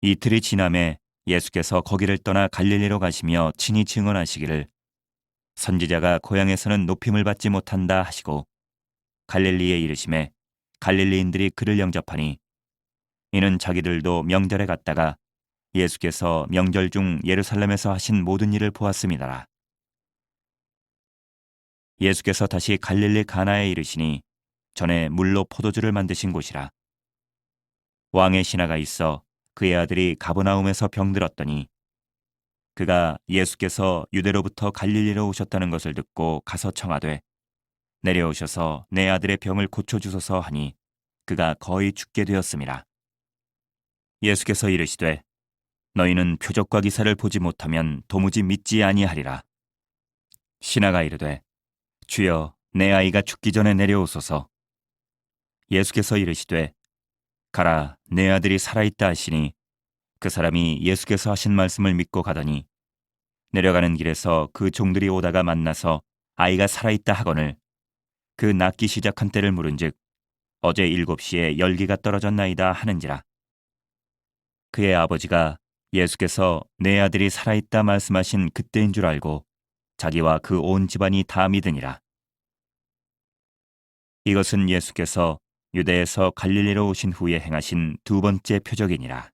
이틀이 지남에 예수께서 거기를 떠나 갈릴리로 가시며 친히 증언하시기를 선지자가 고향에서는 높임을 받지 못한다 하시고 갈릴리에 이르심에 갈릴리인들이 그를 영접하니 이는 자기들도 명절에 갔다가 예수께서 명절 중 예루살렘에서 하신 모든 일을 보았음이더라. 예수께서 다시 갈릴리 가나에 이르시니 전에 물로 포도주를 만드신 곳이라. 왕의 신하가 있어 그의 아들이 가버나움에서 병들었더니 그가 예수께서 유대로부터 갈릴리로 오셨다는 것을 듣고 가서 청하되 내려오셔서 내 아들의 병을 고쳐주소서 하니 그가 거의 죽게 되었음이라. 예수께서 이르시되 너희는 표적과 기사를 보지 못하면 도무지 믿지 아니하리라. 신하가 이르되 주여 내 아이가 죽기 전에 내려오소서. 예수께서 이르시되 가라 내 아들이 살아있다 하시니 그 사람이 예수께서 하신 말씀을 믿고 가더니 내려가는 길에서 그 종들이 오다가 만나서 아이가 살아있다 하거늘 그 낫기 시작한 때를 물은즉 어제 7시에 열기가 떨어졌나이다 하는지라. 그의 아버지가 예수께서 내 아들이 살아있다 말씀하신 그때인 줄 알고 자기와 그 온 집안이 다 믿으니라. 이것은 예수께서 유대에서 갈릴리로 오신 후에 행하신 두 번째 표적이니라.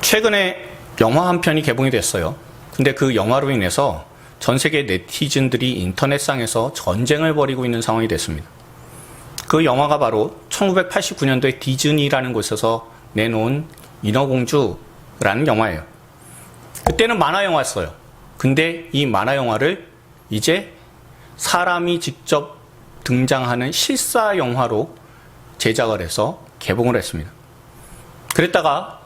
최근에 영화 한 편이 개봉이 됐어요. 근데 그 영화로 인해서 전 세계 네티즌들이 인터넷상에서 전쟁을 벌이고 있는 상황이 됐습니다. 그 영화가 바로 1989년도에 디즈니라는 곳에서 내놓은 인어공주라는 영화예요. 그때는 만화 영화였어요. 근데 이 만화 영화를 이제 사람이 직접 등장하는 실사 영화로 제작을 해서 개봉을 했습니다. 그랬다가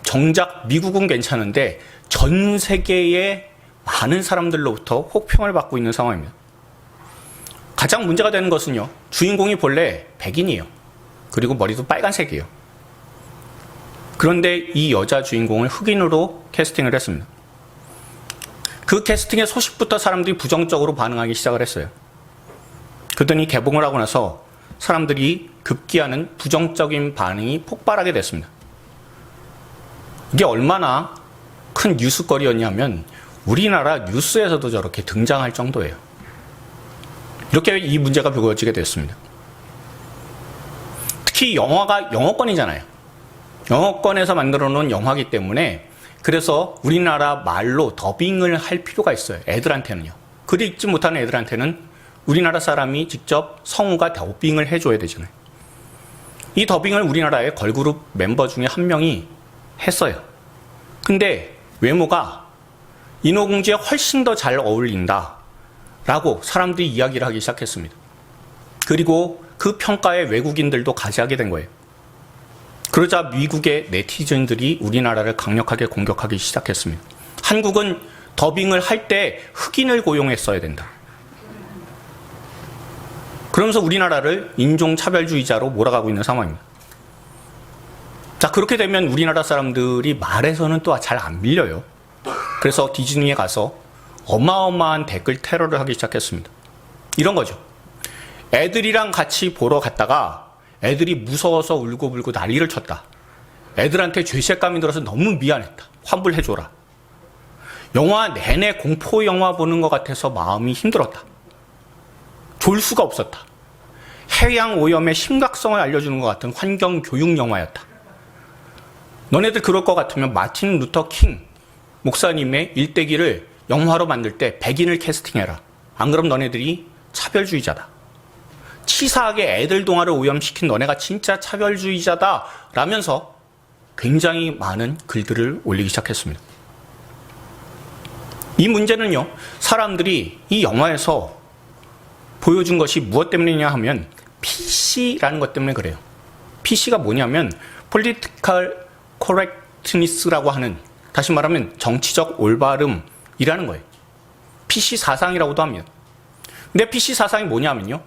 정작 미국은 괜찮은데 전 세계의 많은 사람들로부터 혹평을 받고 있는 상황입니다. 가장 문제가 되는 것은요, 주인공이 본래 백인이에요. 그리고 머리도 빨간색이에요. 그런데 이 여자 주인공을 흑인으로 캐스팅을 했습니다. 그 캐스팅의 소식부터 사람들이 부정적으로 반응하기 시작을 했어요. 그러더니 개봉을 하고 나서 사람들이 급기야는 부정적인 반응이 폭발하게 됐습니다. 이게 얼마나 큰 뉴스거리였냐면 우리나라 뉴스에서도 저렇게 등장할 정도예요. 이렇게 이 문제가 불거지게 됐습니다. 특히 영화가 영어권이잖아요. 영어권에서 만들어 놓은 영화이기 때문에 그래서 우리나라 말로 더빙을 할 필요가 있어요. 애들한테는요. 글을 읽지 못하는 애들한테는 우리나라 사람이 직접 성우가 더빙을 해줘야 되잖아요. 이 더빙을 우리나라의 걸그룹 멤버 중에 한 명이 했어요. 근데 외모가 인어공주에 훨씬 더 잘 어울린다 라고 사람들이 이야기를 하기 시작했습니다. 그리고 그 평가에 외국인들도 가세하게 된 거예요. 그러자 미국의 네티즌들이 우리나라를 강력하게 공격하기 시작했습니다. 한국은 더빙을 할 때 흑인을 고용했어야 된다. 그러면서 우리나라를 인종차별주의자로 몰아가고 있는 상황입니다. 자, 그렇게 되면 우리나라 사람들이 말에서는 또 잘 안 밀려요. 그래서 디즈니에 가서 어마어마한 댓글 테러를 하기 시작했습니다. 이런 거죠. 애들이랑 같이 보러 갔다가 애들이 무서워서 울고불고 난리를 쳤다. 애들한테 죄책감이 들어서 너무 미안했다. 환불해줘라. 영화 내내 공포 영화 보는 것 같아서 마음이 힘들었다. 졸 수가 없었다. 해양 오염의 심각성을 알려주는 것 같은 환경 교육 영화였다. 너네들 그럴 것 같으면 마틴 루터 킹 목사님의 일대기를 영화로 만들 때 백인을 캐스팅해라. 안 그럼 너네들이 차별주의자다. 치사하게 애들 동화를 오염시킨 너네가 진짜 차별주의자다 라면서 굉장히 많은 글들을 올리기 시작했습니다. 이 문제는요, 사람들이 이 영화에서 보여준 것이 무엇 때문이냐 하면 PC라는 것 때문에 그래요. PC가 뭐냐면 Political Correctness라고 하는, 다시 말하면 정치적 올바름이라는 거예요. PC 사상이라고도 합니다. 근데 PC 사상이 뭐냐면요,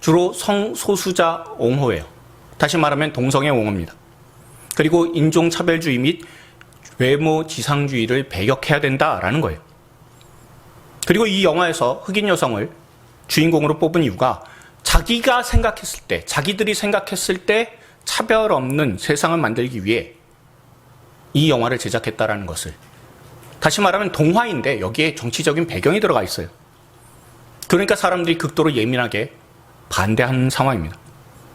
주로 성소수자 옹호예요. 다시 말하면 동성애 옹호입니다. 그리고 인종차별주의 및 외모 지상주의를 배격해야 된다라는 거예요. 그리고 이 영화에서 흑인 여성을 주인공으로 뽑은 이유가 자기들이 생각했을 때 차별 없는 세상을 만들기 위해 이 영화를 제작했다라는 것을. 다시 말하면 동화인데 여기에 정치적인 배경이 들어가 있어요. 그러니까 사람들이 극도로 예민하게 반대하는 상황입니다.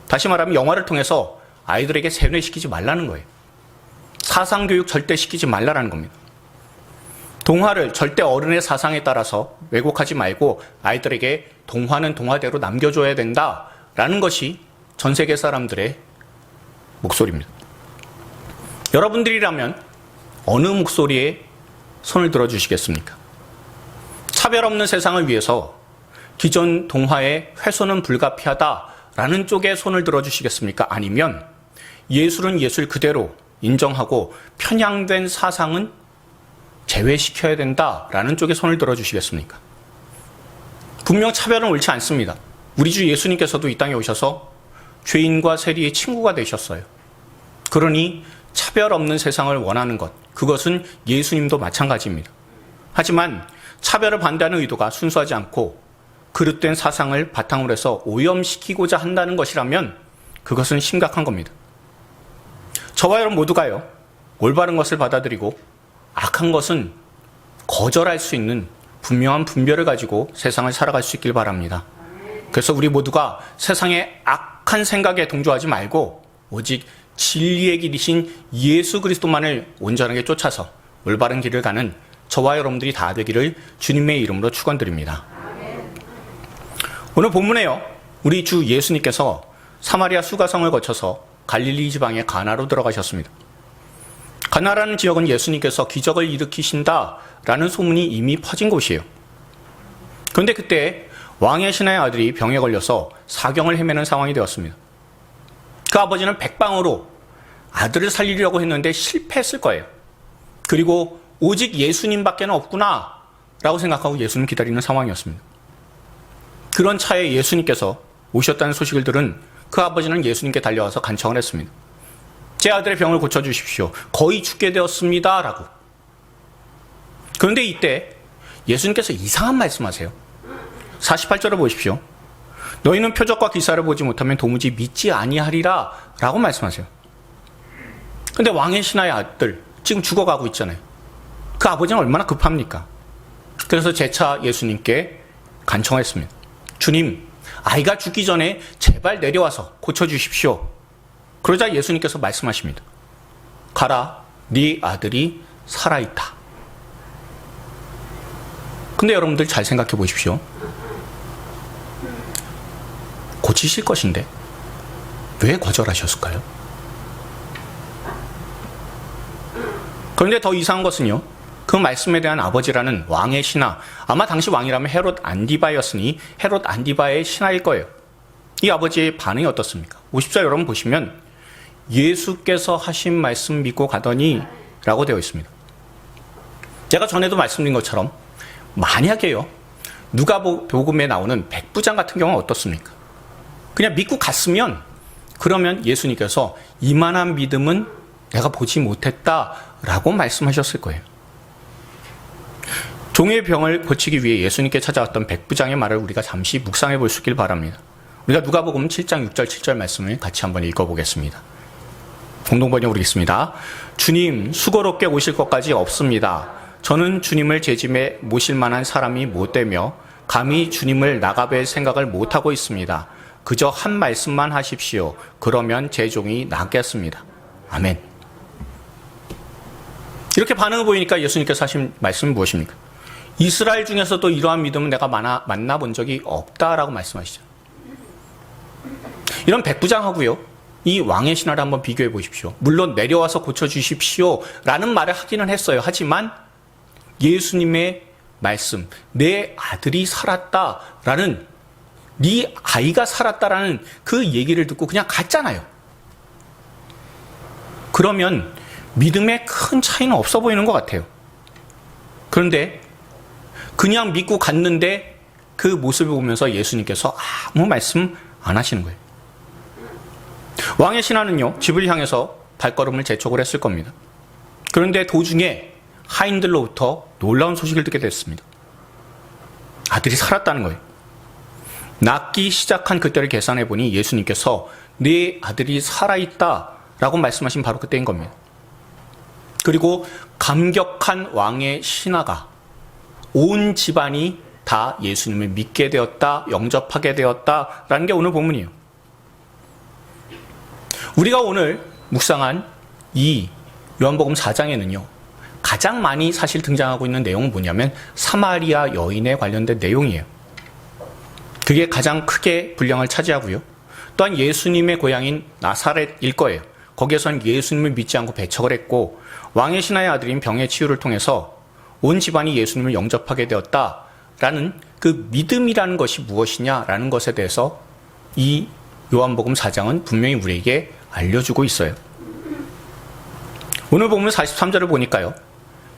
다시 말하면 영화를 통해서 아이들에게 세뇌시키지 말라는 거예요. 사상교육 절대 시키지 말라는 겁니다. 동화를 절대 어른의 사상에 따라서 왜곡하지 말고 아이들에게 동화는 동화대로 남겨줘야 된다라는 것이 전 세계 사람들의 목소리입니다. 여러분들이라면 어느 목소리에 손을 들어주시겠습니까? 차별 없는 세상을 위해서 기존 동화의 훼손은 불가피하다라는 쪽에 손을 들어주시겠습니까? 아니면 예술은 예술 그대로 인정하고 편향된 사상은 제외시켜야 된다라는 쪽에 손을 들어주시겠습니까? 분명 차별은 옳지 않습니다. 우리 주 예수님께서도 이 땅에 오셔서 죄인과 세리의 친구가 되셨어요. 그러니 차별 없는 세상을 원하는 것, 그것은 예수님도 마찬가지입니다. 하지만 차별을 반대하는 의도가 순수하지 않고 그릇된 사상을 바탕으로 해서 오염시키고자 한다는 것이라면 그것은 심각한 겁니다. 저와 여러분 모두가요, 올바른 것을 받아들이고 악한 것은 거절할 수 있는 분명한 분별을 가지고 세상을 살아갈 수 있길 바랍니다. 그래서 우리 모두가 세상의 악한 생각에 동조하지 말고 오직 진리의 길이신 예수 그리스도만을 온전하게 쫓아서 올바른 길을 가는 저와 여러분들이 다 되기를 주님의 이름으로 축원드립니다. 오늘 본문에요, 우리 주 예수님께서 사마리아 수가성을 거쳐서 갈릴리 지방의 가나로 들어가셨습니다. 가나라는 지역은 예수님께서 기적을 일으키신다라는 소문이 이미 퍼진 곳이에요. 그런데 그때 왕의 신하의 아들이 병에 걸려서 사경을 헤매는 상황이 되었습니다. 그 아버지는 백방으로 아들을 살리려고 했는데 실패했을 거예요. 그리고 오직 예수님밖에 없구나 라고 생각하고 예수님 기다리는 상황이었습니다. 그런 차에 예수님께서 오셨다는 소식을 들은 그 아버지는 예수님께 달려와서 간청을 했습니다. 제 아들의 병을 고쳐주십시오. 거의 죽게 되었습니다. 라고. 그런데 이때 예수님께서 이상한 말씀하세요. 48절을 보십시오. 너희는 표적과 기사를 보지 못하면 도무지 믿지 아니하리라 라고 말씀하세요. 그런데 왕의 신하의 아들 지금 죽어가고 있잖아요. 그 아버지는 얼마나 급합니까? 그래서 재차 예수님께 간청했습니다. 주님, 아이가 죽기 전에 제발 내려와서 고쳐주십시오. 그러자 예수님께서 말씀하십니다. 가라, 네 아들이 살아있다. 근데 여러분들 잘 생각해 보십시오. 고치실 것인데 왜 거절하셨을까요? 그런데 더 이상한 것은요, 그 말씀에 대한 아버지라는 왕의 신하, 아마 당시 왕이라면 헤롯 안디바였으니 헤롯 안디바의 신하일 거예요. 이 아버지의 반응이 어떻습니까? 50절 여러분 보시면 예수께서 하신 말씀 믿고 가더니 라고 되어 있습니다. 제가 전에도 말씀드린 것처럼 만약에요, 누가복음에 나오는 백부장 같은 경우는 어떻습니까? 그냥 믿고 갔으면 그러면 예수님께서 이만한 믿음은 내가 보지 못했다라고 말씀하셨을 거예요. 종의 병을 고치기 위해 예수님께 찾아왔던 백부장의 말을 우리가 잠시 묵상해 볼 수 있길 바랍니다. 우리가 누가복음 7장 6절 7절 말씀을 같이 한번 읽어보겠습니다. 공동번역 읽겠습니다. 주님, 수고롭게 오실 것까지 없습니다. 저는 주님을 제 집에 모실 만한 사람이 못 되며 감히 주님을 나가뵐 생각을 못하고 있습니다. 그저 한 말씀만 하십시오. 그러면 제 종이 낫겠습니다. 아멘. 이렇게 반응을 보이니까 예수님께서 하신 말씀은 무엇입니까? 이스라엘 중에서도 이러한 믿음은 내가 만나본 적이 없다라고 말씀하시죠. 이런 백부장하고요, 이 왕의 신하를 한번 비교해 보십시오. 물론 내려와서 고쳐주십시오 라는 말을 하기는 했어요. 하지만 예수님의 말씀, 내 아들이 살았다라는, 네 아이가 살았다라는 그 얘기를 듣고 그냥 갔잖아요. 그러면 믿음에 큰 차이는 없어 보이는 것 같아요. 그런데 그냥 믿고 갔는데 그 모습을 보면서 예수님께서 아무 말씀 안 하시는 거예요. 왕의 신하는요, 집을 향해서 발걸음을 재촉을 했을 겁니다. 그런데 도중에 하인들로부터 놀라운 소식을 듣게 됐습니다. 아들이 살았다는 거예요. 낫기 시작한 그때를 계산해 보니 예수님께서 네 아들이 살아있다라고 말씀하신 바로 그때인 겁니다. 그리고 감격한 왕의 신하가 온 집안이 다 예수님을 믿게 되었다, 영접하게 되었다라는 게 오늘 본문이에요. 우리가 오늘 묵상한 이 요한복음 4장에는요, 가장 많이 사실 등장하고 있는 내용은 뭐냐면 사마리아 여인에 관련된 내용이에요. 그게 가장 크게 분량을 차지하고요. 또한 예수님의 고향인 나사렛일 거예요. 거기에선 예수님을 믿지 않고 배척을 했고 왕의 신하의 아들인 병의 치유를 통해서 온 집안이 예수님을 영접하게 되었다라는 그 믿음이라는 것이 무엇이냐라는 것에 대해서 이 요한복음 4장은 분명히 우리에게 알려주고 있어요. 오늘 보면 43절을 보니까요,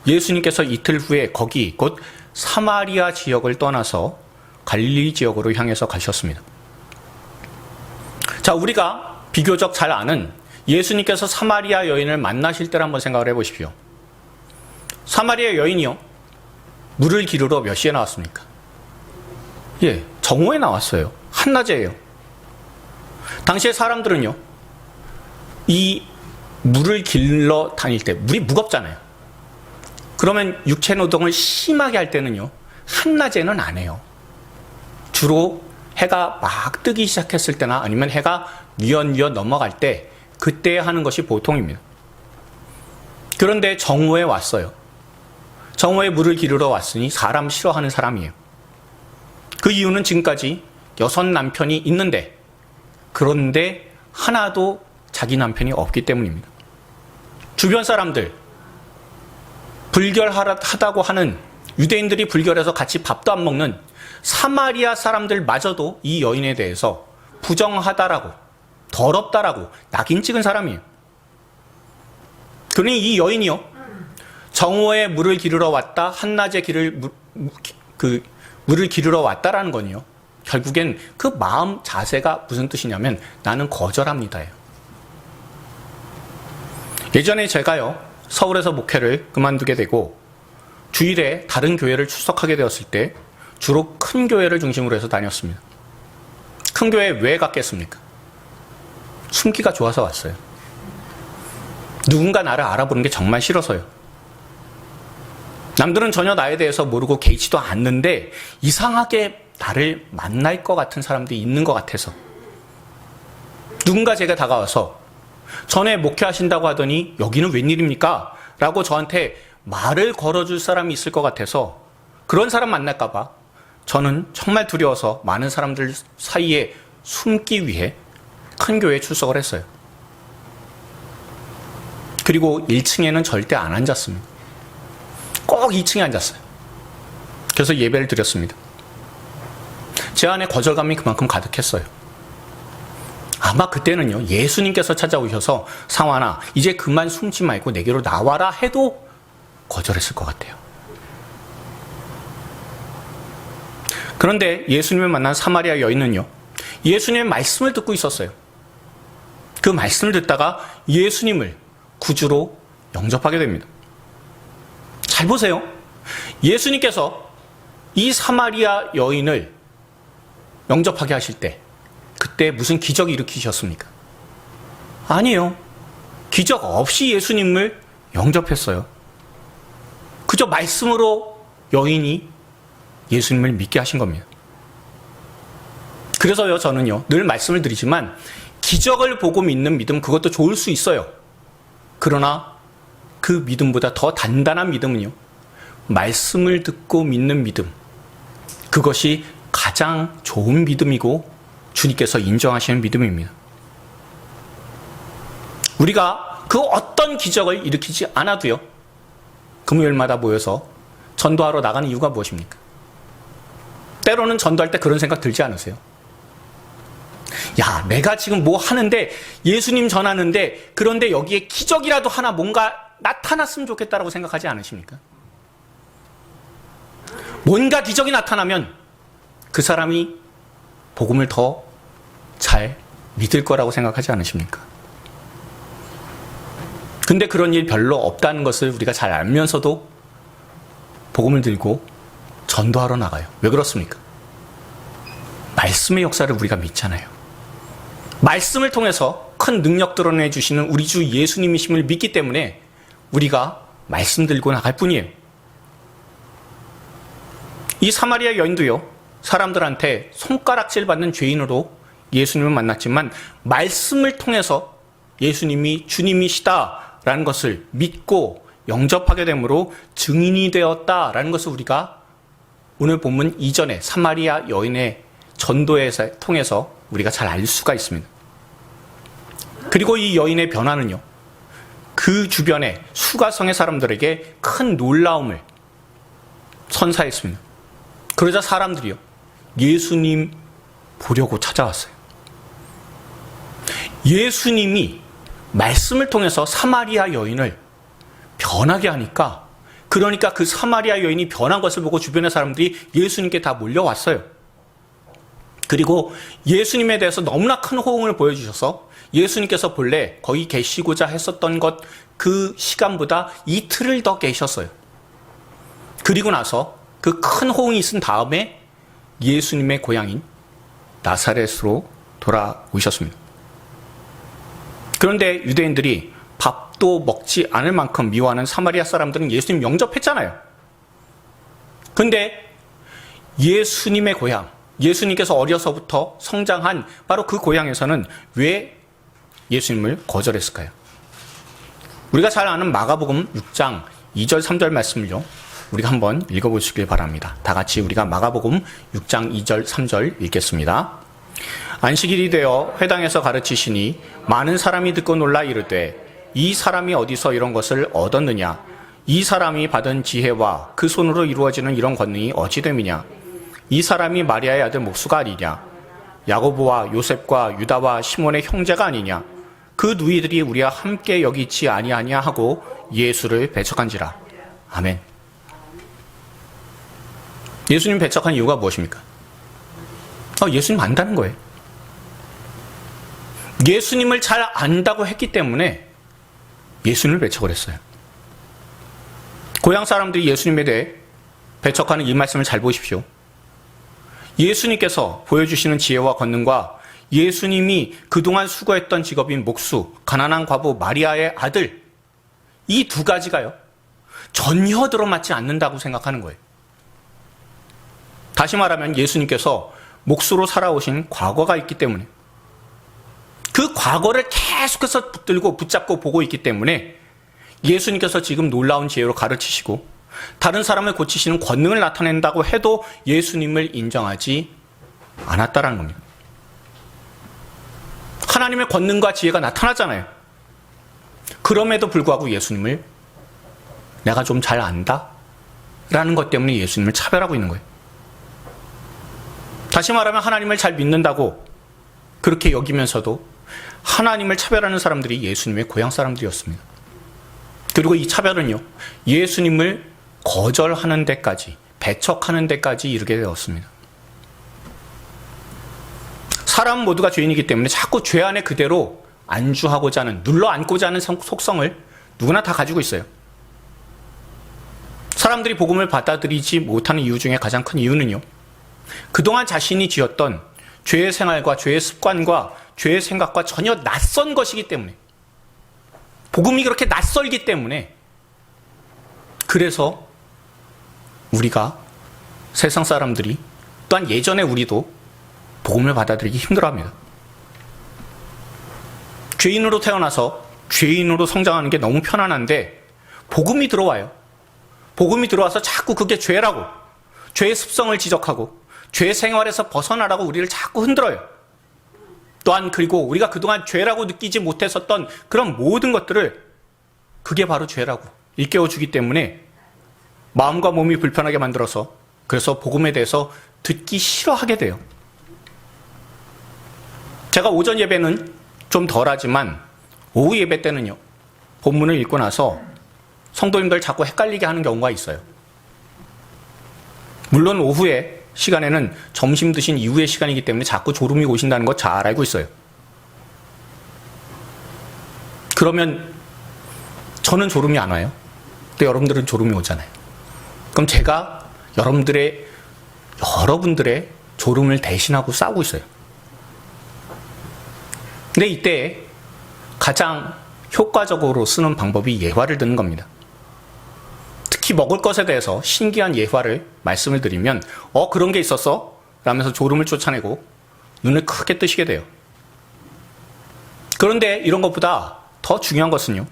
예수님께서 이틀 후에 거기 곧 사마리아 지역을 떠나서 갈릴리 지역으로 향해서 가셨습니다. 자, 우리가 비교적 잘 아는 예수님께서 사마리아 여인을 만나실 때를 한번 생각을 해보십시오. 사마리아 여인이요, 물을 기르러 몇 시에 나왔습니까? 예, 정오에 나왔어요. 한낮에예요. 당시에 사람들은요, 이 물을 길러 다닐 때 물이 무겁잖아요. 그러면 육체 노동을 심하게 할 때는요, 한낮에는 안 해요. 주로 해가 막 뜨기 시작했을 때나 아니면 해가 뉘엿뉘엿 넘어갈 때, 그때 하는 것이 보통입니다. 그런데 정오에 왔어요. 정오에 물을 기르러 왔으니 사람 싫어하는 사람이에요. 그 이유는 지금까지 6 남편이 있는데, 그런데 하나도 자기 남편이 없기 때문입니다. 주변 사람들, 불결하다고 하는 유대인들이 불결해서 같이 밥도 안 먹는 사마리아 사람들마저도 이 여인에 대해서 부정하다라고, 더럽다라고 낙인 찍은 사람이에요. 그러니 이 여인이요, 정오에 물을 기르러 왔다, 한낮에 물을 기르러 왔다라는 건요, 결국엔 그 마음 자세가 무슨 뜻이냐면 나는 거절합니다예요. 예전에 제가요, 서울에서 목회를 그만두게 되고 주일에 다른 교회를 출석하게 되었을 때 주로 큰 교회를 중심으로 해서 다녔습니다. 큰 교회에 왜 갔겠습니까? 숨기가 좋아서 왔어요. 누군가 나를 알아보는 게 정말 싫어서요. 남들은 전혀 나에 대해서 모르고 개의치도 않는데 이상하게 나를 만날 것 같은 사람들이 있는 것 같아서, 누군가 제가 다가와서 전에 목회하신다고 하더니 여기는 웬일입니까? 라고 저한테 말을 걸어줄 사람이 있을 것 같아서, 그런 사람 만날까 봐 저는 정말 두려워서 많은 사람들 사이에 숨기 위해 큰 교회에 출석을 했어요. 그리고 1층에는 절대 안 앉았습니다. 꼭 2층에 앉았어요. 그래서 예배를 드렸습니다. 제 안에 거절감이 그만큼 가득했어요. 아마 그때는요, 예수님께서 찾아오셔서 상환아, 이제 그만 숨지 말고 내게로 나와라 해도 거절했을 것 같아요. 그런데 예수님을 만난 사마리아 여인은요, 예수님의 말씀을 듣고 있었어요. 그 말씀을 듣다가 예수님을 구주로 영접하게 됩니다. 잘 보세요. 예수님께서 이 사마리아 여인을 영접하게 하실 때 그때 무슨 기적을 일으키셨습니까? 아니에요. 기적 없이 예수님을 영접했어요. 그저 말씀으로 여인이 예수님을 믿게 하신 겁니다. 그래서요, 저는요, 늘 말씀을 드리지만 기적을 보고 믿는 믿음, 그것도 좋을 수 있어요. 그러나 그 믿음보다 더 단단한 믿음은요, 말씀을 듣고 믿는 믿음, 그것이 가장 좋은 믿음이고 주님께서 인정하시는 믿음입니다. 우리가 그 어떤 기적을 일으키지 않아도요, 금요일마다 모여서 전도하러 나가는 이유가 무엇입니까? 때로는 전도할 때 그런 생각 들지 않으세요? 야, 내가 지금 뭐 하는데, 예수님 전하는데, 그런데 여기에 기적이라도 하나 뭔가 나타났으면 좋겠다라고 생각하지 않으십니까? 뭔가 기적이 나타나면 그 사람이 복음을 더 잘 믿을 거라고 생각하지 않으십니까? 근데 그런 일 별로 없다는 것을 우리가 잘 알면서도 복음을 들고 전도하러 나가요. 왜 그렇습니까? 말씀의 역사를 우리가 믿잖아요. 말씀을 통해서 큰 능력 드러내 주시는 우리 주 예수님이심을 믿기 때문에 우리가 말씀 들고 나갈 뿐이에요. 이 사마리아 여인도요, 사람들한테 손가락질 받는 죄인으로 예수님을 만났지만 말씀을 통해서 예수님이 주님이시다라는 것을 믿고 영접하게 되므로 증인이 되었다라는 것을 우리가 오늘 본문 이전에 사마리아 여인의 전도에 통해서 우리가 잘 알 수가 있습니다. 그리고 이 여인의 변화는요, 그 주변의 수가성의 사람들에게 큰 놀라움을 선사했습니다. 그러자 사람들이요, 예수님 보려고 찾아왔어요. 예수님이 말씀을 통해서 사마리아 여인을 변하게 하니까, 그러니까 그 사마리아 여인이 변한 것을 보고 주변의 사람들이 예수님께 다 몰려왔어요. 그리고 예수님에 대해서 너무나 큰 호응을 보여주셔서 예수님께서 본래 거기 계시고자 했었던 것 그 시간보다 이틀을 더 계셨어요. 그리고 나서 그 큰 호응이 있은 다음에 예수님의 고향인 나사렛으로 돌아오셨습니다. 그런데 유대인들이 밥도 먹지 않을 만큼 미워하는 사마리아 사람들은 예수님 영접했잖아요. 그런데 예수님의 고향, 예수님께서 어려서부터 성장한 바로 그 고향에서는 왜 예수님을 거절했을까요? 우리가 잘 아는 마가복음 6장 2절 3절 말씀을요, 우리가 한번 읽어보시길 바랍니다. 다 같이 우리가 마가복음 6장 2절 3절 읽겠습니다. 안식일이 되어 회당에서 가르치시니 많은 사람이 듣고 놀라 이르되 이 사람이 어디서 이런 것을 얻었느냐? 이 사람이 받은 지혜와 그 손으로 이루어지는 이런 권능이 어찌 됨이냐? 이 사람이 마리아의 아들 목수가 아니냐? 야고보와 요셉과 유다와 시몬의 형제가 아니냐? 그 누이들이 우리와 함께 여기 있지 아니하냐 하고 예수를 배척한지라. 아멘. 예수님 배척한 이유가 무엇입니까? 예수님 안다는 거예요. 예수님을 잘 안다고 했기 때문에 예수님을 배척을 했어요. 고향 사람들이 예수님에 대해 배척하는 이 말씀을 잘 보십시오. 예수님께서 보여주시는 지혜와 권능과 예수님이 그동안 수고했던 직업인 목수, 가난한 과부 마리아의 아들, 이 두 가지가요, 전혀 들어맞지 않는다고 생각하는 거예요. 다시 말하면 예수님께서 목수로 살아오신 과거가 있기 때문에, 그 과거를 계속해서 붙들고 붙잡고 보고 있기 때문에 예수님께서 지금 놀라운 지혜로 가르치시고 다른 사람을 고치시는 권능을 나타낸다고 해도 예수님을 인정하지 않았다라는 겁니다. 하나님의 권능과 지혜가 나타나잖아요. 그럼에도 불구하고 예수님을 내가 좀 잘 안다? 라는 것 때문에 예수님을 차별하고 있는 거예요. 다시 말하면 하나님을 잘 믿는다고 그렇게 여기면서도 하나님을 차별하는 사람들이 예수님의 고향 사람들이었습니다. 그리고 이 차별은요, 예수님을 거절하는 데까지, 배척하는 데까지 이르게 되었습니다. 사람 모두가 죄인이기 때문에 자꾸 죄 안에 그대로 안주하고자 하는, 눌러 앉고자 하는 속성을 누구나 다 가지고 있어요. 사람들이 복음을 받아들이지 못하는 이유 중에 가장 큰 이유는요, 그동안 자신이 지었던 죄의 생활과 죄의 습관과 죄의 생각과 전혀 낯선 것이기 때문에, 복음이 그렇게 낯설기 때문에, 그래서 우리가, 세상 사람들이, 또한 예전에 우리도 복음을 받아들이기 힘들어합니다. 죄인으로 태어나서 죄인으로 성장하는 게 너무 편안한데 복음이 들어와요. 복음이 들어와서 자꾸 그게 죄라고, 죄의 습성을 지적하고 죄 생활에서 벗어나라고 우리를 자꾸 흔들어요. 또한 그리고 우리가 그동안 죄라고 느끼지 못했었던 그런 모든 것들을 그게 바로 죄라고 일깨워주기 때문에 마음과 몸이 불편하게 만들어서, 그래서 복음에 대해서 듣기 싫어하게 돼요. 제가 오전 예배는 좀 덜하지만 오후 예배 때는요, 본문을 읽고 나서 성도님들 자꾸 헷갈리게 하는 경우가 있어요. 물론 오후에 시간에는 점심 드신 이후의 시간이기 때문에 자꾸 졸음이 오신다는 거 잘 알고 있어요. 그러면 저는 졸음이 안 와요. 근데 여러분들은 졸음이 오잖아요. 그럼 제가 여러분들의 졸음을 대신하고 싸우고 있어요. 근데 이때 가장 효과적으로 쓰는 방법이 예화를 듣는 겁니다. 특히 먹을 것에 대해서 신기한 예화를 말씀을 드리면 그런 게 있었어? 라면서 졸음을 쫓아내고 눈을 크게 뜨시게 돼요. 그런데 이런 것보다 더 중요한 것은요,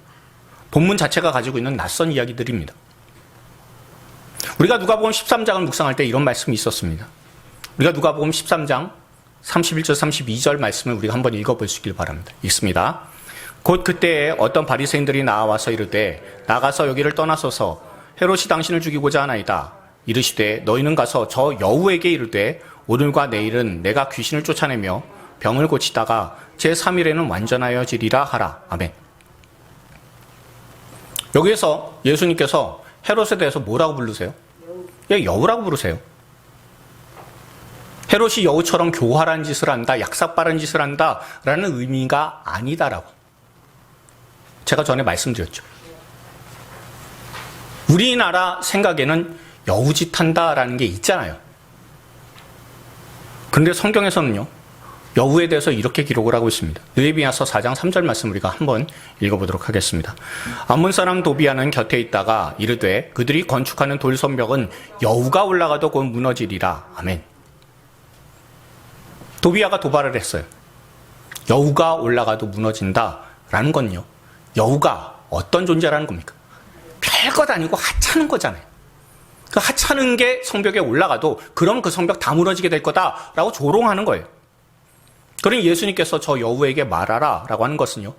본문 자체가 가지고 있는 낯선 이야기들입니다. 우리가 누가복음 13장을 묵상할 때 이런 말씀이 있었습니다. 우리가 누가복음 13장 31절 32절 말씀을 우리가 한번 읽어볼 수 있길 바랍니다. 읽습니다. 곧 그때에 어떤 바리새인들이 나와서 이르되 나가서 여기를 떠나소서 헤롯이 당신을 죽이고자 하나이다. 이르시되 너희는 가서 저 여우에게 이르되 오늘과 내일은 내가 귀신을 쫓아내며 병을 고치다가 제3일에는 완전하여지리라 하라. 아멘. 여기에서 예수님께서 헤롯에 대해서 뭐라고 부르세요? 여우라고 부르세요. 헤롯이 여우처럼 교활한 짓을 한다, 약삭빠른 짓을 한다 라는 의미가 아니다라고 제가 전에 말씀드렸죠. 우리나라 생각에는 여우짓 한다라는 게 있잖아요. 그런데 성경에서는요, 여우에 대해서 이렇게 기록을 하고 있습니다. 느헤미야서 4장 3절 말씀 우리가 한번 읽어보도록 하겠습니다. 암몬 사람 도비아는 곁에 있다가 이르되 그들이 건축하는 돌 성벽은 여우가 올라가도 곧 무너지리라. 아멘. 도비아가 도발을 했어요. 여우가 올라가도 무너진다라는 건요, 여우가 어떤 존재라는 겁니까? 별것 아니고 하찮은 거잖아요. 그 하찮은 게 성벽에 올라가도 그럼 그 성벽 다 무너지게 될 거다라고 조롱하는 거예요. 그러니 예수님께서 저 여우에게 말하라 라고 하는 것은요,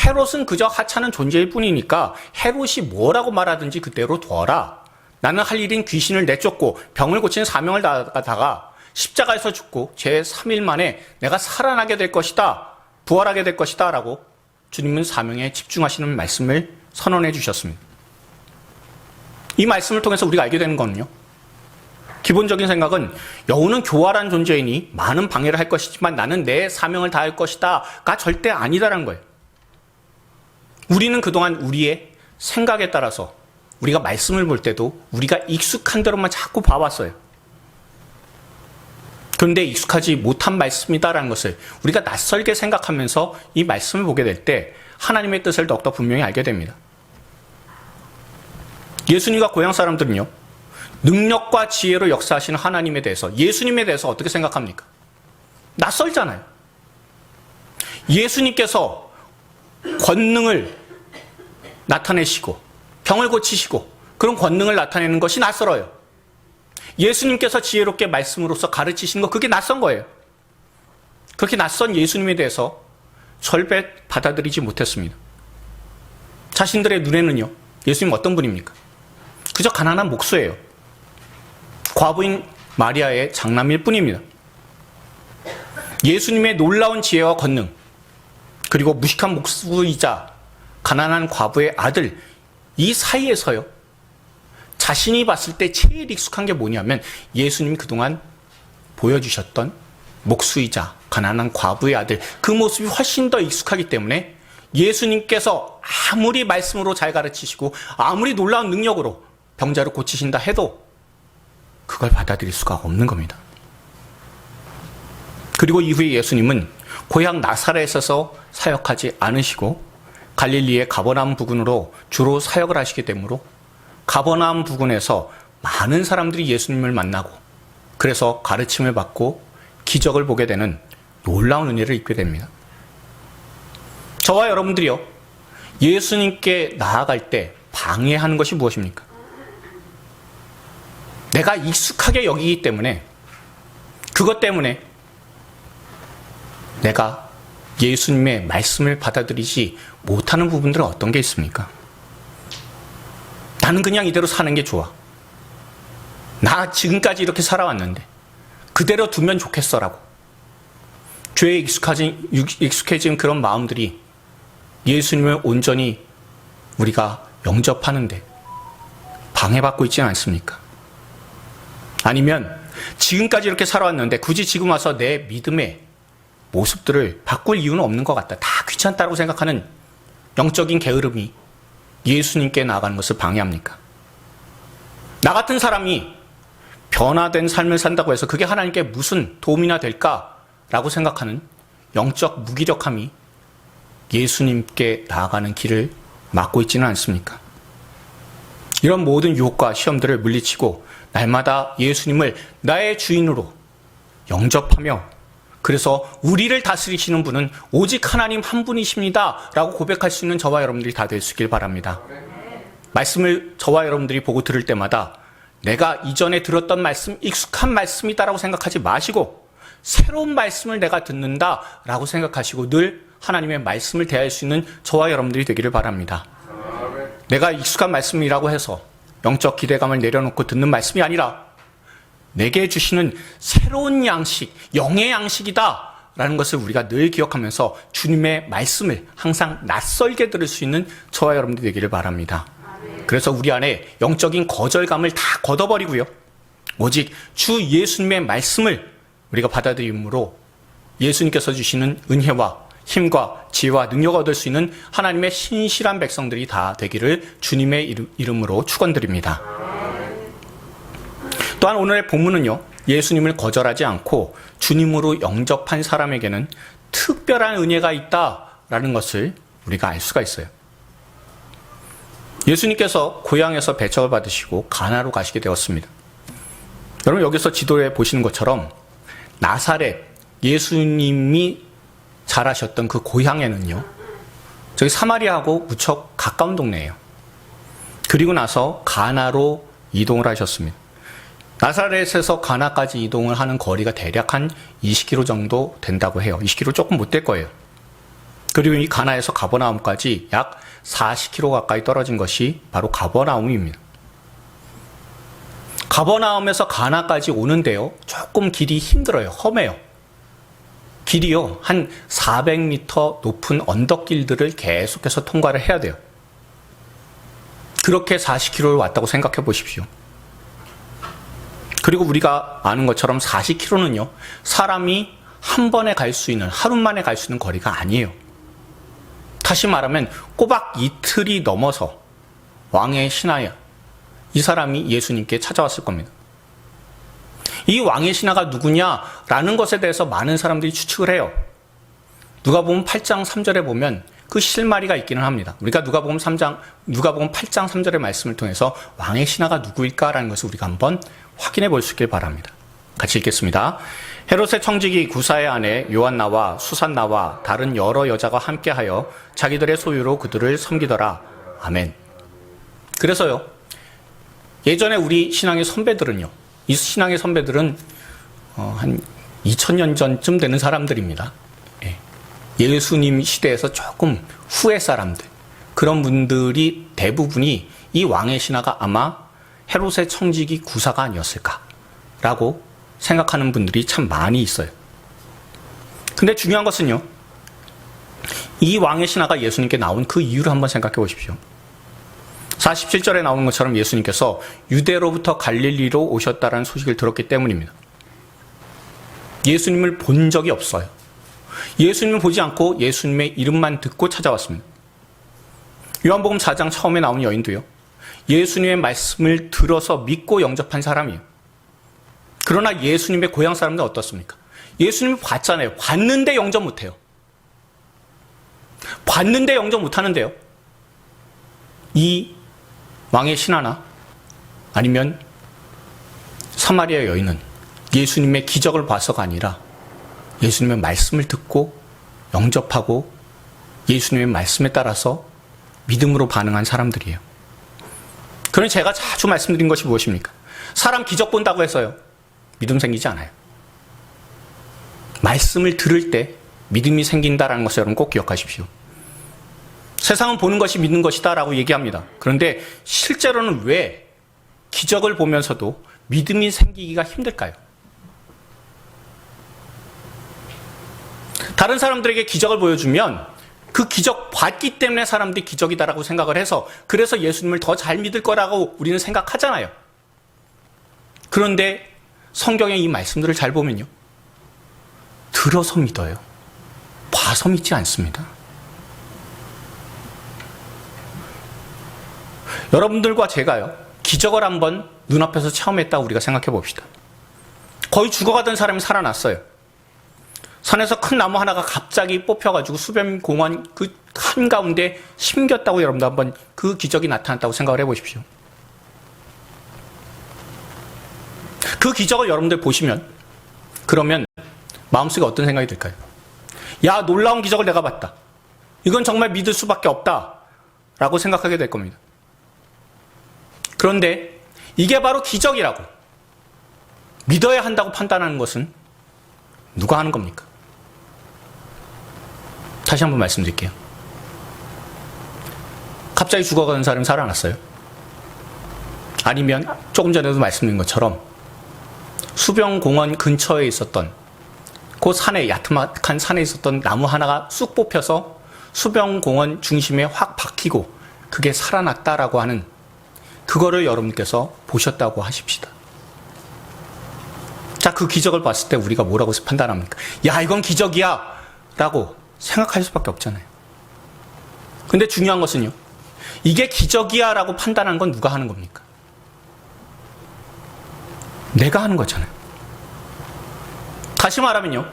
헤롯은 그저 하찮은 존재일 뿐이니까 헤롯이 뭐라고 말하든지 그대로 둬라. 나는 할 일인 귀신을 내쫓고 병을 고치는 사명을 다하다가 십자가에서 죽고 제3일 만에 내가 살아나게 될 것이다, 부활하게 될 것이다 라고 주님은 사명에 집중하시는 말씀을 선언해 주셨습니다. 이 말씀을 통해서 우리가 알게 되는 거는요, 기본적인 생각은 여우는 교활한 존재이니 많은 방해를 할 것이지만 나는 내 사명을 다할 것이다가 절대 아니다라는 거예요. 우리는 그동안 우리의 생각에 따라서 우리가 말씀을 볼 때도 우리가 익숙한 대로만 자꾸 봐왔어요. 그런데 익숙하지 못한 말씀이다라는 것을 우리가 낯설게 생각하면서 이 말씀을 보게 될 때 하나님의 뜻을 더욱더 분명히 알게 됩니다. 예수님과 고향 사람들은요, 능력과 지혜로 역사하시는 하나님에 대해서, 예수님에 대해서 어떻게 생각합니까? 낯설잖아요. 예수님께서 권능을 나타내시고 병을 고치시고 그런 권능을 나타내는 것이 낯설어요. 예수님께서 지혜롭게 말씀으로서 가르치시는 거, 그게 낯선 거예요. 그렇게 낯선 예수님에 대해서 절대 받아들이지 못했습니다. 자신들의 눈에는요, 예수님 어떤 분입니까? 그저 가난한 목수예요. 과부인 마리아의 장남일 뿐입니다. 예수님의 놀라운 지혜와 권능, 그리고 무식한 목수이자 가난한 과부의 아들, 이 사이에서요, 자신이 봤을 때 제일 익숙한 게 뭐냐면 예수님이 그동안 보여주셨던 목수이자 가난한 과부의 아들, 그 모습이 훨씬 더 익숙하기 때문에 예수님께서 아무리 말씀으로 잘 가르치시고 아무리 놀라운 능력으로 병자를 고치신다 해도 그걸 받아들일 수가 없는 겁니다. 그리고 이후에 예수님은 고향 나사렛에서 사역하지 않으시고 갈릴리의 가버나움 부근으로 주로 사역을 하시게 되므로 가버나움 부근에서 많은 사람들이 예수님을 만나고 그래서 가르침을 받고 기적을 보게 되는 놀라운 은혜를 입게 됩니다. 저와 여러분들이요, 예수님께 나아갈 때 방해하는 것이 무엇입니까? 내가 익숙하게 여기기 때문에, 그것 때문에 내가 예수님의 말씀을 받아들이지 못하는 부분들은 어떤 게 있습니까? 나는 그냥 이대로 사는 게 좋아. 나 지금까지 이렇게 살아왔는데 그대로 두면 좋겠어라고. 죄에 익숙해진 그런 마음들이 예수님을 온전히 우리가 영접하는데 방해받고 있지는 않습니까? 아니면 지금까지 이렇게 살아왔는데 굳이 지금 와서 내 믿음의 모습들을 바꿀 이유는 없는 것 같다, 다 귀찮다고 생각하는 영적인 게으름이 예수님께 나아가는 것을 방해합니까? 나 같은 사람이 변화된 삶을 산다고 해서 그게 하나님께 무슨 도움이나 될까라고 생각하는 영적 무기력함이 예수님께 나아가는 길을 막고 있지는 않습니까? 이런 모든 유혹과 시험들을 물리치고 날마다 예수님을 나의 주인으로 영접하며, 그래서 우리를 다스리시는 분은 오직 하나님 한 분이십니다 라고 고백할 수 있는 저와 여러분들이 다 될 수 있길 바랍니다. 말씀을 저와 여러분들이 보고 들을 때마다 내가 이전에 들었던 말씀, 익숙한 말씀이다라고 생각하지 마시고 새로운 말씀을 내가 듣는다라고 생각하시고 늘 하나님의 말씀을 대할 수 있는 저와 여러분들이 되기를 바랍니다. 내가 익숙한 말씀이라고 해서 영적 기대감을 내려놓고 듣는 말씀이 아니라 내게 주시는 새로운 양식, 영의 양식이다 라는 것을 우리가 늘 기억하면서 주님의 말씀을 항상 낯설게 들을 수 있는 저와 여러분들이 되기를 바랍니다. 그래서 우리 안에 영적인 거절감을 다 걷어버리고요, 오직 주 예수님의 말씀을 우리가 받아들임으로 예수님께서 주시는 은혜와 힘과 지혜와 능력을 얻을 수 있는 하나님의 신실한 백성들이 다 되기를 주님의 이름으로 축원드립니다. 또한 오늘의 본문은요, 예수님을 거절하지 않고 주님으로 영접한 사람에게는 특별한 은혜가 있다라는 것을 우리가 알 수가 있어요. 예수님께서 고향에서 배척을 받으시고 가나로 가시게 되었습니다. 여러분, 여기서 지도에 보시는 것처럼 나사렛, 예수님이 자라셨던 그 고향에는요, 저기 사마리아하고 무척 가까운 동네예요. 그리고 나서 가나로 이동을 하셨습니다. 나사렛에서 가나까지 이동을 하는 거리가 대략 한 20km 정도 된다고 해요. 20km 조금 못 될 거예요. 그리고 이 가나에서 가버나움까지 약 40km 가까이 떨어진 것이 바로 가버나움입니다. 가버나움에서 가나까지 오는데요, 조금 길이 힘들어요. 험해요. 길이요, 한 400m 높은 언덕길들을 계속해서 통과를 해야 돼요. 그렇게 40km를 왔다고 생각해 보십시오. 그리고 우리가 아는 것처럼 40km는요, 사람이 한 번에 갈 수 있는, 하루 만에 갈 수 있는 거리가 아니에요. 다시 말하면 꼬박 이틀이 넘어서 왕의 신하야, 이 사람이 예수님께 찾아왔을 겁니다. 이 왕의 신하가 누구냐라는 것에 대해서 많은 사람들이 추측을 해요. 누가복음 8장 3절에 보면 그 실마리가 있기는 합니다. 우리가 누가복음 8장 3절의 말씀을 통해서 왕의 신하가 누구일까라는 것을 우리가 한번 확인해 볼 수 있길 바랍니다. 같이 읽겠습니다. 헤롯의 청지기 구사의 아내 요한나와 수산나와 다른 여러 여자가 함께하여 자기들의 소유로 그들을 섬기더라. 아멘. 그래서요, 예전에 우리 신앙의 선배들은요, 이 신앙의 선배들은 한 2000년 전쯤 되는 사람들입니다. 예수님 시대에서 조금 후의 사람들, 그런 분들이 대부분이 이 왕의 신하가 아마 헤롯의 청지기 구사가 아니었을까라고 생각하는 분들이 참 많이 있어요. 근데 중요한 것은요, 이 왕의 신하가 예수님께 나온 그 이유를 한번 생각해 보십시오. 47절에 나오는 것처럼 예수님께서 유대로부터 갈릴리로 오셨다라는 소식을 들었기 때문입니다. 예수님을 본 적이 없어요. 예수님을 보지 않고 예수님의 이름만 듣고 찾아왔습니다. 요한복음 4장 처음에 나온 여인도요, 예수님의 말씀을 들어서 믿고 영접한 사람이에요. 그러나 예수님의 고향 사람들은 어떻습니까? 예수님을 봤잖아요. 봤는데 영접 못해요. 봤는데 영접 못하는데요, 이 왕의 신하나 아니면 사마리아 여인은 예수님의 기적을 봐서가 아니라 예수님의 말씀을 듣고 영접하고 예수님의 말씀에 따라서 믿음으로 반응한 사람들이에요. 그런데 제가 자주 말씀드린 것이 무엇입니까? 사람 기적 본다고 해서요, 믿음 생기지 않아요. 말씀을 들을 때 믿음이 생긴다라는 것을 여러분 꼭 기억하십시오. 세상은 보는 것이 믿는 것이다 라고 얘기합니다. 그런데 실제로는 왜 기적을 보면서도 믿음이 생기기가 힘들까요? 다른 사람들에게 기적을 보여주면 그 기적 봤기 때문에 사람들이 기적이다라고 생각을 해서, 그래서 예수님을 더 잘 믿을 거라고 우리는 생각하잖아요. 그런데 성경의 이 말씀들을 잘 보면요, 들어서 믿어요. 봐서 믿지 않습니다. 여러분들과 제가요, 기적을 한번 눈앞에서 체험했다고 우리가 생각해 봅시다. 거의 죽어가던 사람이 살아났어요. 산에서 큰 나무 하나가 갑자기 뽑혀가지고 수변공원 그 한가운데 심겼다고 여러분도 한번 그 기적이 나타났다고 생각을 해보십시오. 그 기적을 여러분들 보시면 그러면 마음속에 어떤 생각이 들까요? 야, 놀라운 기적을 내가 봤다. 이건 정말 믿을 수밖에 없다. 라고 생각하게 될 겁니다. 그런데 이게 바로 기적이라고 믿어야 한다고 판단하는 것은 누가 하는 겁니까? 다시 한번 말씀드릴게요. 갑자기 죽어가는 사람이 살아났어요? 아니면 조금 전에도 말씀드린 것처럼 수변공원 근처에 있었던 그 산에, 야트막한 산에 있었던 나무 하나가 쑥 뽑혀서 수변공원 중심에 확 박히고 그게 살아났다라고 하는 그거를 여러분께서 보셨다고 하십시다. 자, 그 기적을 봤을 때 우리가 뭐라고 판단합니까? 야, 이건 기적이야! 라고 생각할 수밖에 없잖아요. 근데 중요한 것은요, 이게 기적이야 라고 판단한 건 누가 하는 겁니까? 내가 하는 거잖아요. 다시 말하면요,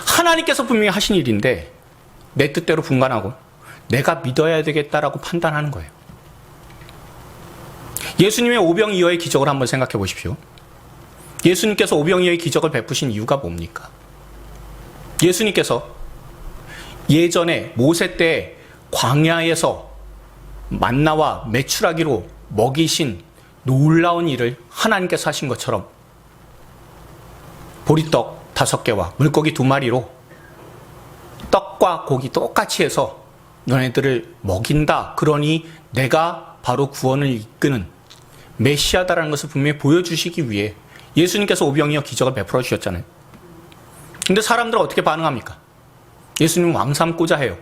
하나님께서 분명히 하신 일인데 내 뜻대로 분간하고 내가 믿어야 되겠다라고 판단하는 거예요. 예수님의 오병이어의 기적을 한번 생각해 보십시오. 예수님께서 오병이어의 기적을 베푸신 이유가 뭡니까? 예수님께서 예전에 모세 때 광야에서 만나와 메추라기로 먹이신 놀라운 일을 하나님께서 하신 것처럼 보리떡 5개와 물고기 2마리로 떡과 고기 똑같이 해서 너네들을 먹인다. 그러니 내가 바로 구원을 이끄는 메시아다라는 것을 분명히 보여주시기 위해 예수님께서 오병이어 기적을 베풀어 주셨잖아요. 근데 사람들은 어떻게 반응합니까? 예수님은 왕 삼고자 해요.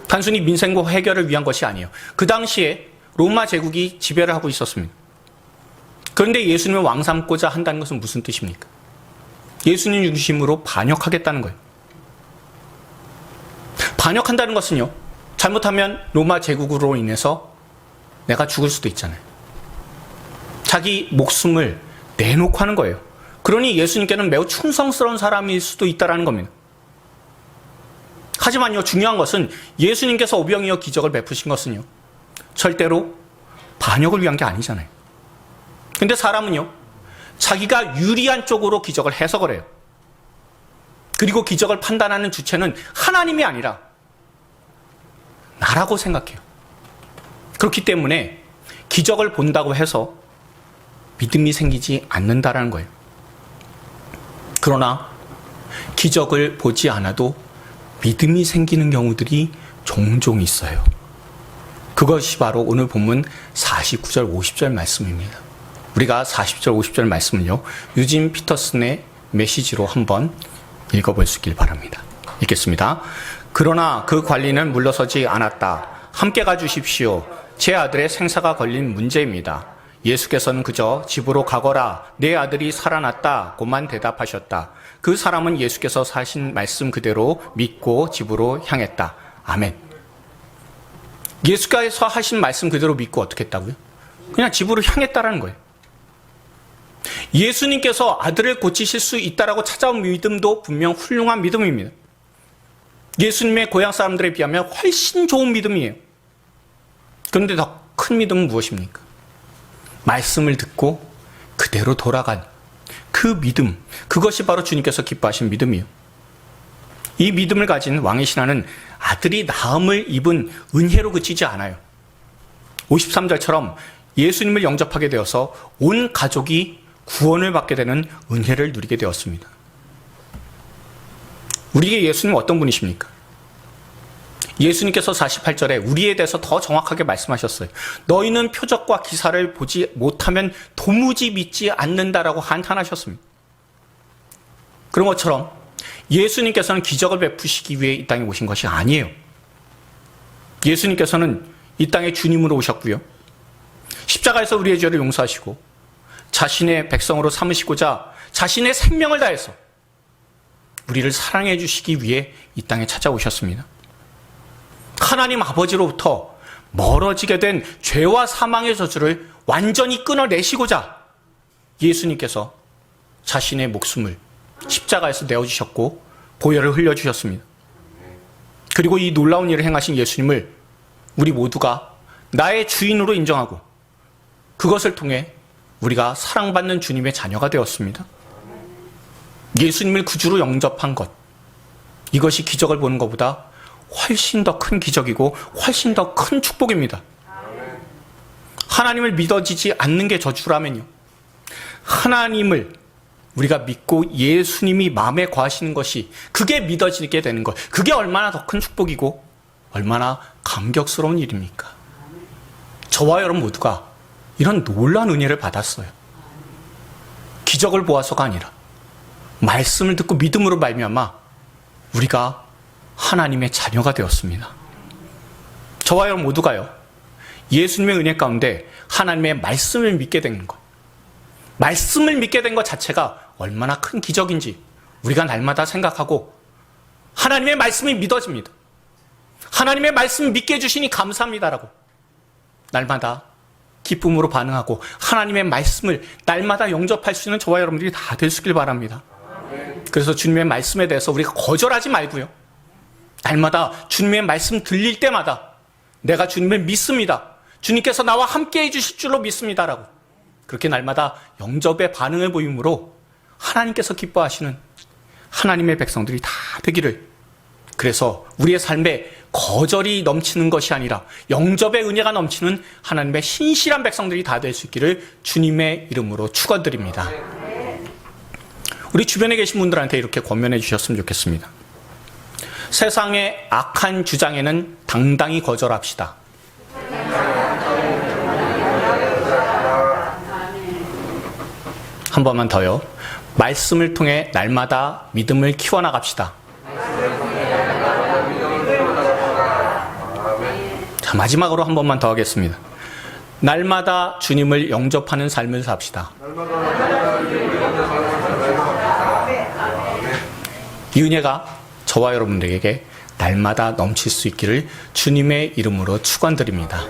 단순히 민생고 해결을 위한 것이 아니에요. 그 당시에 로마 제국이 지배를 하고 있었습니다. 그런데 예수님을 왕 삼고자 한다는 것은 무슨 뜻입니까? 예수님 중심으로 반역하겠다는 거예요. 반역한다는 것은요, 잘못하면 로마 제국으로 인해서 내가 죽을 수도 있잖아요. 자기 목숨을 내놓고 하는 거예요. 그러니 예수님께는 매우 충성스러운 사람일 수도 있다는 겁니다. 하지만요, 중요한 것은 예수님께서 오병이어 기적을 베푸신 것은요, 절대로 반역을 위한 게 아니잖아요. 근데 사람은요, 자기가 유리한 쪽으로 기적을 해석을 해요. 그리고 기적을 판단하는 주체는 하나님이 아니라 나라고 생각해요. 그렇기 때문에 기적을 본다고 해서 믿음이 생기지 않는다라는 거예요. 그러나 기적을 보지 않아도 믿음이 생기는 경우들이 종종 있어요. 그것이 바로 오늘 본문 49절, 50절 말씀입니다. 우리가 40절, 50절 말씀을요, 유진 피터슨의 메시지로 한번 읽어볼 수 있길 바랍니다. 읽겠습니다. 그러나 그 관리는 물러서지 않았다. 함께 가주십시오. 제 아들의 생사가 걸린 문제입니다. 예수께서는 그저 집으로 가거라. 내 아들이 살아났다고만 대답하셨다. 그 사람은 예수께서 하신 말씀 그대로 믿고 집으로 향했다. 아멘. 예수께서 하신 말씀 그대로 믿고 어떻게 했다고요? 그냥 집으로 향했다라는 거예요. 예수님께서 아들을 고치실 수 있다라고 찾아온 믿음도 분명 훌륭한 믿음입니다. 예수님의 고향 사람들에 비하면 훨씬 좋은 믿음이에요. 그런데 더 큰 믿음은 무엇입니까? 말씀을 듣고 그대로 돌아간 그 믿음, 그것이 바로 주님께서 기뻐하신 믿음이에요. 이 믿음을 가진 왕의 신하는 아들이 나음을 입은 은혜로 그치지 않아요. 53절처럼 예수님을 영접하게 되어서 온 가족이 구원을 받게 되는 은혜를 누리게 되었습니다. 우리에게 예수님은 어떤 분이십니까? 예수님께서 48절에 우리에 대해서 더 정확하게 말씀하셨어요. 너희는 표적과 기사를 보지 못하면 도무지 믿지 않는다라고 한탄하셨습니다. 그런 것처럼 예수님께서는 기적을 베푸시기 위해 이 땅에 오신 것이 아니에요. 예수님께서는 이 땅에 주님으로 오셨고요. 십자가에서 우리의 죄를 용서하시고 자신의 백성으로 삼으시고자 자신의 생명을 다해서 우리를 사랑해 주시기 위해 이 땅에 찾아오셨습니다. 하나님 아버지로부터 멀어지게 된 죄와 사망의 저주를 완전히 끊어내시고자 예수님께서 자신의 목숨을 십자가에서 내어주셨고 보혈을 흘려주셨습니다. 그리고 이 놀라운 일을 행하신 예수님을 우리 모두가 나의 주인으로 인정하고 그것을 통해 우리가 사랑받는 주님의 자녀가 되었습니다. 예수님을 구주로 영접한 것, 이것이 기적을 보는 것보다 훨씬 더 큰 기적이고 훨씬 더 큰 축복입니다. 하나님을 믿어지지 않는 게 저주라면요, 하나님을 우리가 믿고 예수님이 마음에 거하시는 것이, 그게 믿어지게 되는 것, 그게 얼마나 더 큰 축복이고 얼마나 감격스러운 일입니까? 저와 여러분 모두가 이런 놀라운 은혜를 받았어요. 기적을 보아서가 아니라 말씀을 듣고 믿음으로 말미암아 우리가 하나님의 자녀가 되었습니다. 저와 여러분 모두가요, 예수님의 은혜 가운데 하나님의 말씀을 믿게 된 것, 말씀을 믿게 된 것 자체가 얼마나 큰 기적인지 우리가 날마다 생각하고, 하나님의 말씀이 믿어집니다, 하나님의 말씀 믿게 해주시니 감사합니다라고 날마다 기쁨으로 반응하고 하나님의 말씀을 날마다 영접할 수 있는 저와 여러분들이 다 될 수 있길 바랍니다. 그래서 주님의 말씀에 대해서 우리가 거절하지 말고요, 날마다 주님의 말씀 들릴 때마다 내가 주님을 믿습니다, 주님께서 나와 함께 해주실 줄로 믿습니다라고 그렇게 날마다 영접의 반응을 보임으로 하나님께서 기뻐하시는 하나님의 백성들이 다 되기를, 그래서 우리의 삶에 거절이 넘치는 것이 아니라 영접의 은혜가 넘치는 하나님의 신실한 백성들이 다 될 수 있기를 주님의 이름으로 축원드립니다. 우리 주변에 계신 분들한테 이렇게 권면해 주셨으면 좋겠습니다. 세상의 악한 주장에는 당당히 거절합시다. 한 번만 더요. 말씀을 통해 날마다 믿음을 키워나갑시다. 자, 마지막으로 한 번만 더 하겠습니다. 날마다 주님을 영접하는 삶을 삽시다. 이 은혜가 저와 여러분들에게 날마다 넘칠 수 있기를 주님의 이름으로 축원드립니다.